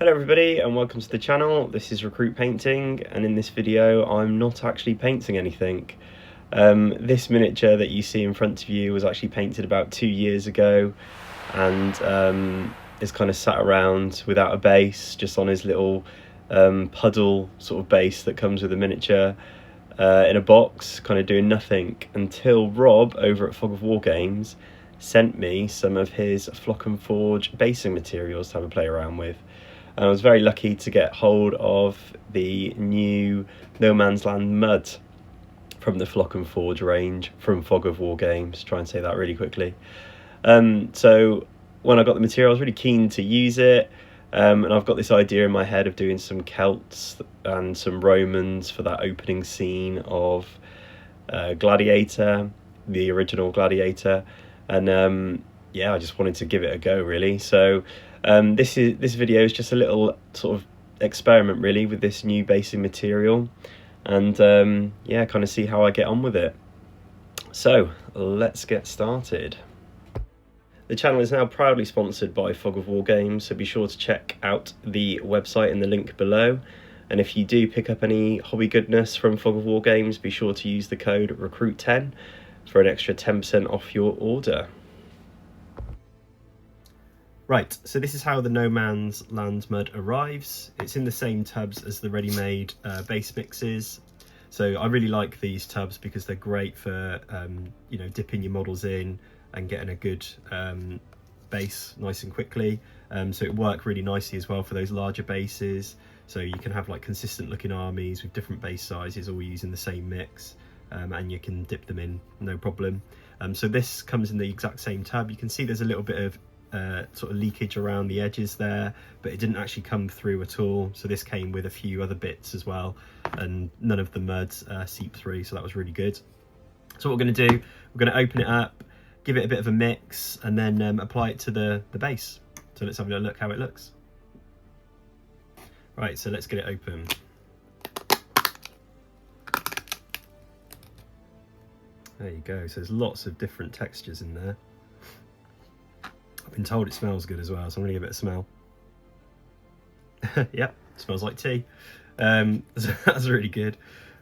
Hello everybody and welcome to the channel. This is Recruit Painting, and in this video I'm not actually painting anything. This miniature that you see in front of you was actually painted about 2 years ago, and is kind of sat around without a base, just on his little puddle sort of base that comes with a miniature in a box, kind of doing nothing, until Rob over at Fog of Wargames sent me some of his Flock and Forge basing materials to have a play around with. And I was very lucky to get hold of the new No Man's Land mud from the Flock and Forge range from Fog of Wargames. Try and say that really quickly. So when I got the material, I was really keen to use it. And I've got this idea in my head of doing some Celts and some Romans for that opening scene of Gladiator, the original Gladiator. And yeah, I just wanted to give it a go, really. So this video is just a little sort of experiment, really, with this new basing material, and yeah, kind of see how I get on with it. So let's get started. The channel is now proudly sponsored by Fog of Wargames, so be sure to check out the website in the link below. And if you do pick up any hobby goodness from Fog of Wargames, be sure to use the code RECRUIT10 for an extra 10% off your order. Right, so this is how the No Man's Land mud arrives. It's in the same tubs as the ready-made base mixes. So I really like these tubs because they're great for you know, dipping your models in and getting a good base nice and quickly. So it worked really nicely as well for those larger bases. So you can have like consistent looking armies with different base sizes, all using the same mix, and you can dip them in no problem. So this comes in the exact same tub. You can see there's a little bit of sort of leakage around the edges there, but it didn't actually come through at all. So this came with a few other bits as well, and none of the mud seeped through, so that was really good. So what we're going to do, we're going to open it up, give it a bit of a mix, and then apply it to the base. So let's have a look how it looks. Right, so let's get it open. There you go. So there's lots of different textures in there. I've been told it smells good as well, so I'm going to give it a smell. Yep, smells like tea. So that's really good.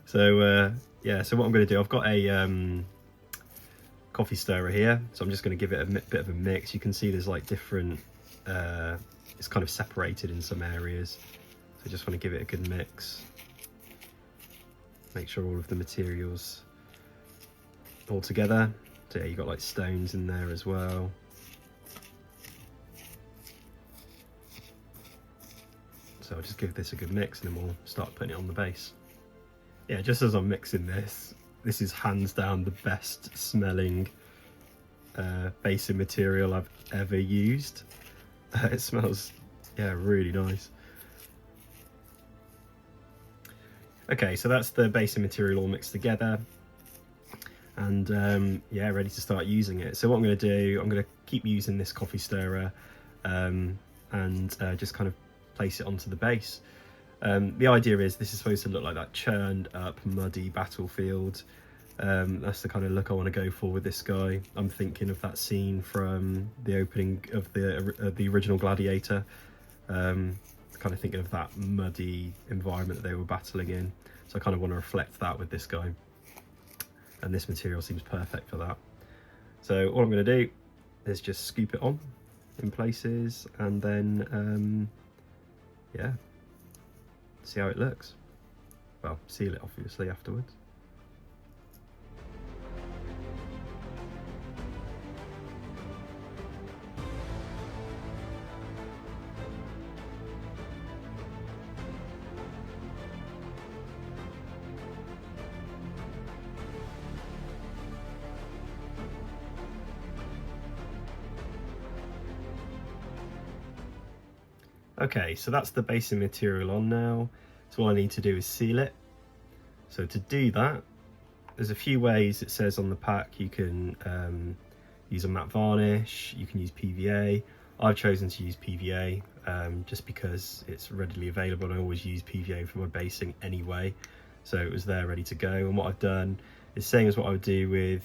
So yeah, so what I'm going to do, I've got a coffee stirrer here, so I'm just going to give it a bit of a mix. You can see there's like different, it's kind of separated in some areas. So I just want to give it a good mix. Make sure all of the materials all together. So yeah, you've got like stones in there as well. So I'll just give this a good mix and then we'll start putting it on the base. Yeah, just as I'm mixing this, this is hands down the best smelling basing material I've ever used. It smells, yeah, really nice. Okay, so that's the basing material all mixed together, and yeah, ready to start using it. So what I'm going to do, I'm going to keep using this coffee stirrer and just kind of place it onto the base. The idea is this is supposed to look like that churned up muddy battlefield. That's the kind of look I want to go for with this guy. I'm thinking of that scene from the opening of the original Gladiator. Kind of thinking of that muddy environment that they were battling in. So I kind of want to reflect that with this guy. And this material seems perfect for that. So all I'm going to do is just scoop it on in places, and then yeah, see how it looks. Well, seal it obviously afterwards. Okay, so that's the basing material on now. So all I need to do is seal it. So to do that, there's a few ways. It says on the pack you can use a matte varnish, you can use PVA. I've chosen to use PVA just because it's readily available, and I always use PVA for my basing anyway. So it was there ready to go. And what I've done is same as what I would do with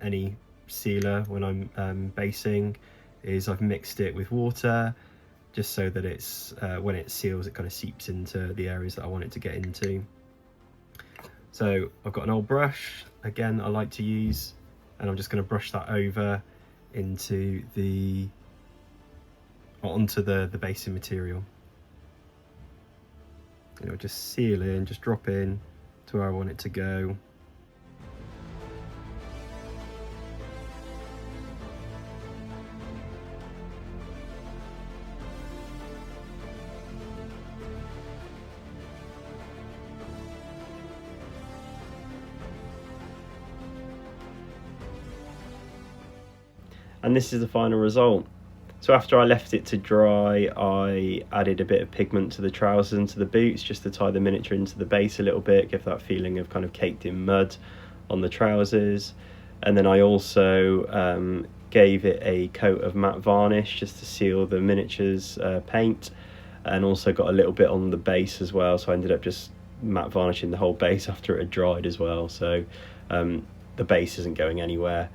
any sealer when I'm basing, is I've mixed it with water, just so that it's when it seals, it kind of seeps into the areas that I want it to get into. So I've got an old brush, again, I like to use, and I'm just going to brush that over into onto the basing material. Just seal in, just drop in to where I want it to go. And this is the final result. So after I left it to dry, I added a bit of pigment to the trousers and to the boots, just to tie the miniature into the base a little bit, give that feeling of kind of caked in mud on the trousers. And then I also gave it a coat of matte varnish just to seal the miniature's paint, and also got a little bit on the base as well, so I ended up just matte varnishing the whole base after it had dried as well, so the base isn't going anywhere.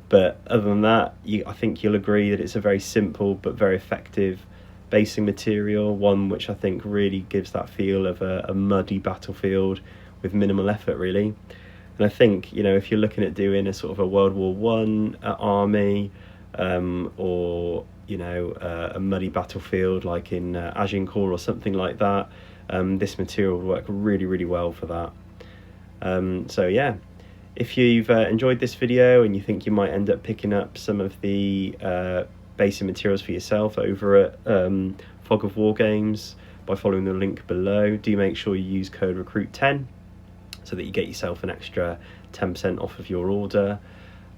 But other than that, I think you'll agree that it's a very simple but very effective basing material, one which I think really gives that feel of a muddy battlefield with minimal effort, really. And I think, if you're looking at doing a sort of a World War I army, or a muddy battlefield like in Agincourt or something like that, this material would work really, really well for that. So yeah. If you've enjoyed this video and you think you might end up picking up some of the basing materials for yourself over at Fog of Wargames by following the link below, do make sure you use code recruit10 so that you get yourself an extra 10% off of your order.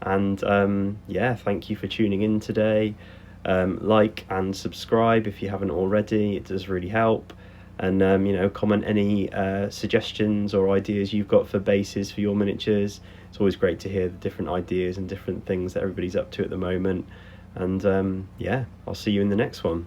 And yeah, thank you for tuning in today. Like and subscribe if you haven't already, it does really help. And comment any suggestions or ideas you've got for bases for your miniatures. It's always great to hear the different ideas and different things that everybody's up to at the moment. And yeah, I'll see you in the next one.